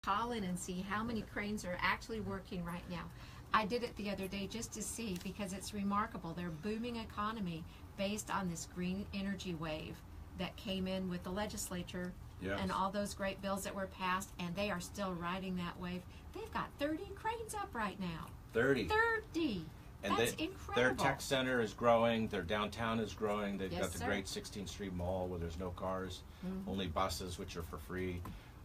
call in and see how many cranes are actually working right now. I did it the other day just to see, because it's remarkable. They're booming economy based on this green energy wave that came in with the legislature. Yes. And all those great bills that were passed, and they are still riding that wave. They've got 30 cranes up right now. 30. 30. And that's incredible. Their tech center is growing. Their downtown is growing. They've yes, got the sir. great 16th Street Mall where there's no cars, only buses, which are for free.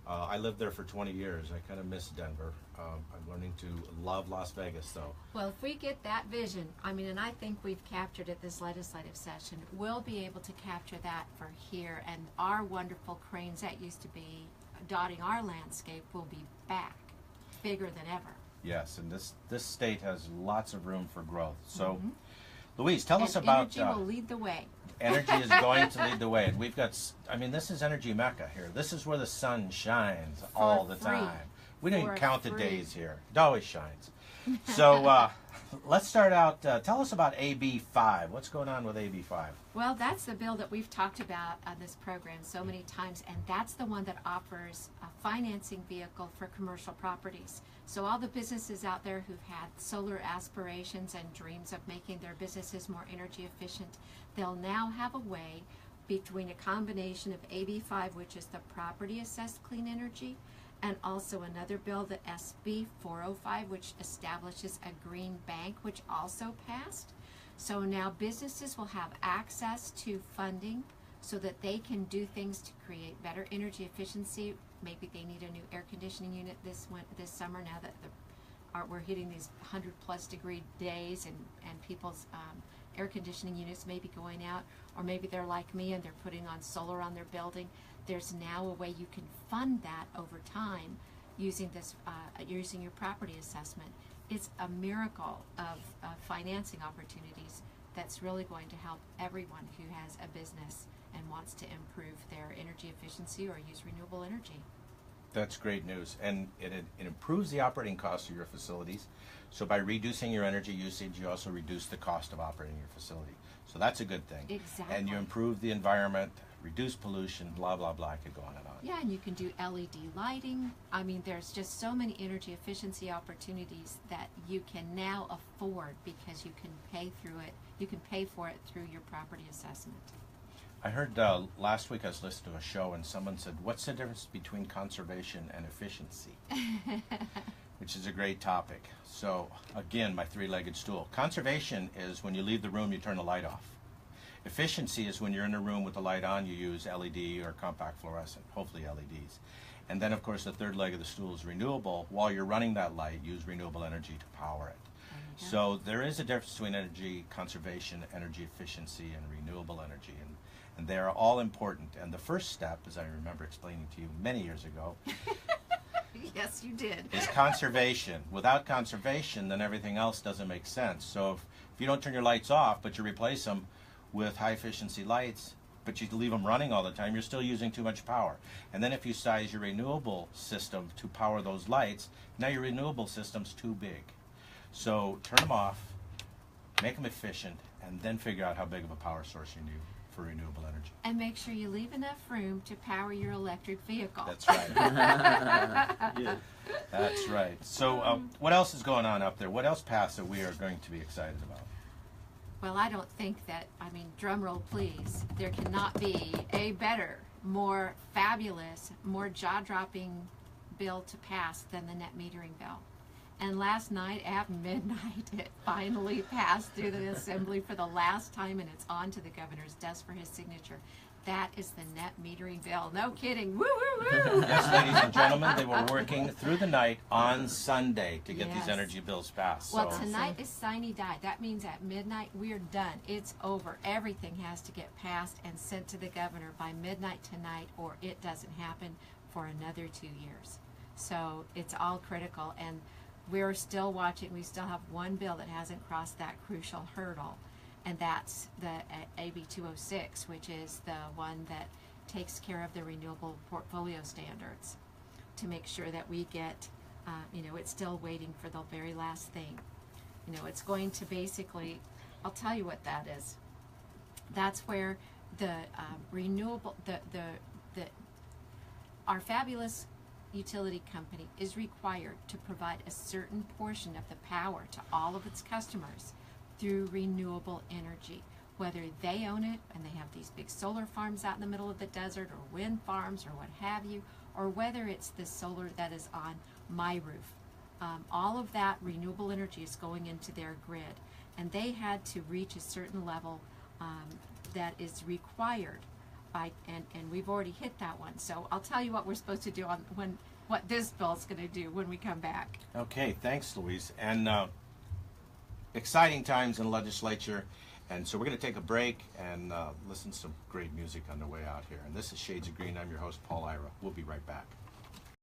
I lived there for 20 years. I kind of miss Denver. I'm learning to love Las Vegas, though. Well, if we get that vision, I mean, and I think we've captured it this legislative session, we'll be able to capture that for here, and our wonderful cranes that used to be dotting our landscape will be back, bigger than ever. Yes, and this state has lots of room for growth. So, Louise, tell us about... energy will lead the way. Energy is going to lead the way. And we've got, I mean, this is energy mecca here. This is where the sun shines all the time. We don't even count the days here. It always shines. So let's start out. Tell us about AB 5. What's going on with AB 5? Well, that's the bill that we've talked about on this program so many times, and that's the one that offers a financing vehicle for commercial properties. So all the businesses out there who've had solar aspirations and dreams of making their businesses more energy efficient, they'll now have a way between a combination of AB 5, which is the property assessed clean energy, and also another bill, the SB 405, which establishes a green bank, which also passed. So now businesses will have access to funding so that they can do things to create better energy efficiency. Maybe they need a new air conditioning unit this summer, now that we're hitting these 100+ degree days, and people's air conditioning units may be going out, or maybe they're like me and they're putting on solar on their building. There's now a way you can fund that over time using this, using your property assessment. It's a miracle of financing opportunities that's really going to help everyone who has a business and wants to improve their energy efficiency or use renewable energy. That's great news, and it improves the operating costs of your facilities. So by reducing your energy usage, you also reduce the cost of operating your facility. So that's a good thing. Exactly. And you improve the environment, reduce pollution, blah, blah, blah. I could go on and on. Yeah, and you can do LED lighting. I mean, there's just so many energy efficiency opportunities that you can now afford because you can pay through it. You can pay for it through your property assessment. I heard last week I was listening to a show and someone said, what's the difference between conservation and efficiency? Which is a great topic. So again, my three-legged stool. Conservation is when you leave the room, you turn the light off. Efficiency is when you're in a room with the light on, you use LED or compact fluorescent, hopefully LEDs. And then of course the third leg of the stool is renewable. While you're running that light, use renewable energy to power it. So there is a difference between energy conservation, energy efficiency, and renewable energy. And they are all important. And the first step, as I remember explaining to you many years ago, yes, you did, is conservation. Without conservation, then everything else doesn't make sense. So if you don't turn your lights off, but you replace them with high-efficiency lights, but you leave them running all the time, you're still using too much power. And then if you size your renewable system to power those lights, now your renewable system's too big. So turn them off, make them efficient, and then figure out how big of a power source you need for renewable energy. And make sure you leave enough room to power your electric vehicle. That's right. Yeah. That's right. So what else is going on up there? What else passed that we are going to be excited about? Well, I don't think that, I mean, drum roll please, there cannot be a better, more fabulous, more jaw-dropping bill to pass than the net metering bill. And last night at midnight, it finally passed through the Assembly for the last time, and it's on to the governor's desk for his signature. That is the net metering bill. No kidding. Woo, woo, woo. Yes, ladies and gentlemen, they were working through the night on Sunday to get these energy bills passed. Well, tonight is sine die. That means at midnight, we're done. It's over. Everything has to get passed and sent to the governor by midnight tonight, or it doesn't happen for another 2 years. So it's all critical. And we're still watching. We still have one bill that hasn't crossed that crucial hurdle, and that's the AB 206, which is the one that takes care of the renewable portfolio standards to make sure that we get, you know, it's still waiting for the very last thing. You know, it's going to basically, I'll tell you what that is. That's where the renewable, our fabulous utility company is required to provide a certain portion of the power to all of its customers through renewable energy, whether they own it and they have these big solar farms out in the middle of the desert, or wind farms, or what have you, or whether it's the solar that is on my roof. All of that renewable energy is going into their grid, and they had to reach a certain level that is required by, and we've already hit that one. So I'll tell you what we're supposed to do on what this bill is going to do when we come back. Okay, thanks, Louise. And exciting times in the legislature. And so we're going to take a break and listen to some great music on the way out here. And this is Shades of Green. I'm your host, Paul Ira. We'll be right back.